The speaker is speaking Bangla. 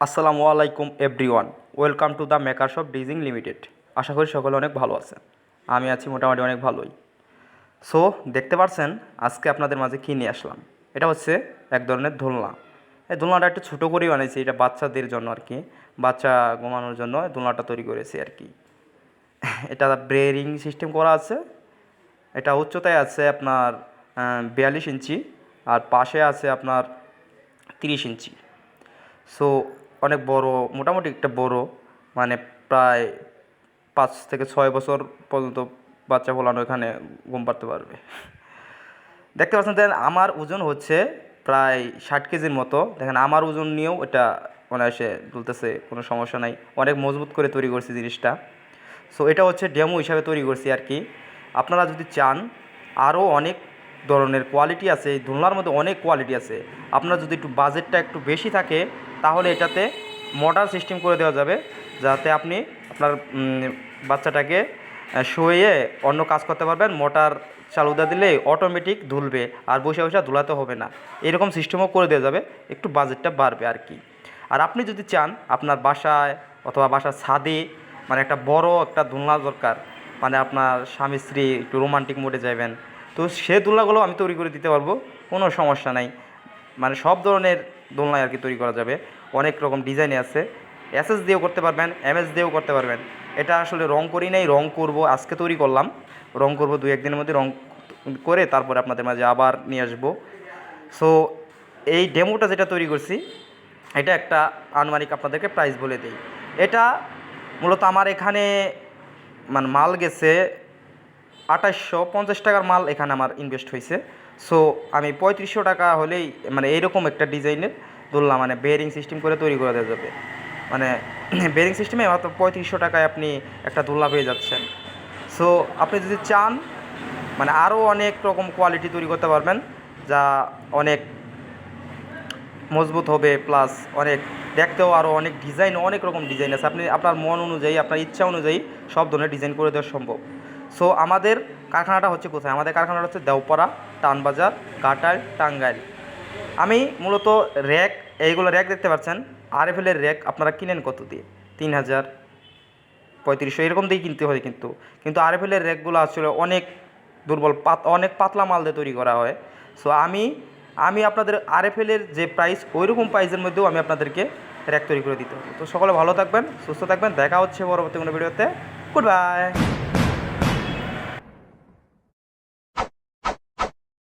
আসসালামু আলাইকুম everyone, welcome to the makers of ডিজিং লিমিটেড। আশা করি সকলে অনেক ভালো আছেন। আমি আছি মোটামুটি অনেক ভালোই। সো দেখতে পাচ্ছেন আজকে আপনাদের মাঝে কী নিয়ে আসলাম। এটা হচ্ছে এক ধরনের দোলনা। এই দোলনাটা একটু ছোটো করেই বানিয়েছি, এটা বাচ্চাদের জন্য আর কি, বাচ্চা ঘুমানোর জন্য দোলনাটা তৈরি করেছি আর কি। এটা ব্রেয়ারিং সিস্টেম করা আছে। এটা উচ্চতায় আছে আপনার 42 ইঞ্চি, আর পাশে আছে আপনার 30 ইঞ্চি। সো অনেক বড়, মোটামুটি একটা বড়, মানে প্রায় 5 থেকে 6 বছর পর্যন্ত বাচ্চা ফোলানো এখানে ঘুম পাড়তে পারবে। দেখতে পাচ্ছেন, দেখেন আমার ওজন হচ্ছে প্রায় 60 কেজির মতো। দেখেন আমার ওজন নিয়েও এটা অনায়াসে তুলতেছে, কোনো সমস্যা নাই। অনেক মজবুত করে তৈরি করছি জিনিসটা। সো এটা হচ্ছে ডেমো হিসাবে তৈরি করছি আর কি। আপনারা যদি চান, আরও অনেক ধরনের কোয়ালিটি আছে এই দোলনার মধ্যে, অনেক কোয়ালিটি আছে। আপনার যদি একটু বাজেটটা একটু বেশি থাকে তাহলে এটাতে মোটর সিস্টেম করে দেওয়া যাবে, যাতে আপনি আপনার বাচ্চাটাকে শুয়ে অন্য কাজ করতে পারবেন। মোটর চালু দিয়ে দিলে অটোমেটিক দুলবে, আর বসে বসে দুলাতে হবে না। এরকম সিস্টেমও করে দেওয়া যাবে, একটু বাজেটটা বাড়বে আর কি। আর আপনি যদি চান আপনার বাসায় অথবা বাসার ছাদে মানে একটা বড় একটা দোলনা দরকার, মানে আপনার স্বামী স্ত্রী একটু রোমান্টিক মোডে যাবেন, তো সে দোলনাগুলো আমি তৈরি করে দিতে পারবো, কোনো সমস্যা নাই। মানে সব ধরনের দোলনায় আর কি তৈরি করা যাবে। অনেক রকম ডিজাইনে আছে, এসএস দিয়েও করতে পারবেন, এমএস দিয়েও করতে পারবেন। এটা আসলে রং করি নাই, রং করব, আজকে তৈরি করলাম। রং করব 2-1 দিনের মধ্যে, রং করে তারপরে আপনাদের মাঝে আবার নিয়ে আসবো। সো এই ডেমোটা যেটা তৈরি করছি, এটা একটা আনুমানিক আপনাদেরকে প্রাইস বলে দিই। এটা মূলত আমার এখানে মানে মাল গেছে 2850 টাকার মাল এখানে আমার ইনভেস্ট হয়েছে। সো আমি 3500 টাকা হলেই মানে এইরকম একটা ডিজাইনের দোলনা, মানে বেয়ারিং সিস্টেম করে তৈরি করে দেওয়া যাবে। মানে বেয়ারিং সিস্টেমে মাত্র 3500 টাকায় আপনি একটা দোলনা পেয়ে যাচ্ছেন। সো আপনি যদি চান মানে আরও অনেক রকম কোয়ালিটি তৈরি করতে পারবেন, যা অনেক মজবুত হবে, প্লাস অনেক দেখতেও আরও অনেক ডিজাইন, অনেক রকম ডিজাইন আছে। আপনি আপনার মন অনুযায়ী, আপনার ইচ্ছা অনুযায়ী সব ধরনের ডিজাইন করে দেওয়া সম্ভব। সো আমাদের কারখানাটা হচ্ছে কোথায়? আমাদের কারখানাটা হচ্ছে দেওপাড়া, টানবাজার, ঘাটাল, টাঙ্গাইল। আমি মূলত র্যাক, এইগুলো র্যাক দেখতে পাচ্ছেন, আরএফএলের র্যাক আপনারা কিনেন কত দিয়ে? 3000, 3500 এরকম দিয়েই কিনতে হয়। কিন্তু কিন্তু আরএফএলের র্যাকগুলো আসলে অনেক দুর্বল, অনেক পাতলা মাল দিয়ে তৈরি করা হয়। সো আমি আপনাদের আরএফএলের যে প্রাইস, ওই রকম প্রাইসের মধ্যেও আমি আপনাদেরকে র্যাক তৈরি করে দিতে হবে। তো সকলে ভালো থাকবেন, সুস্থ থাকবেন, দেখা হচ্ছে পরবর্তী কোনো ভিডিওতে। Good bye.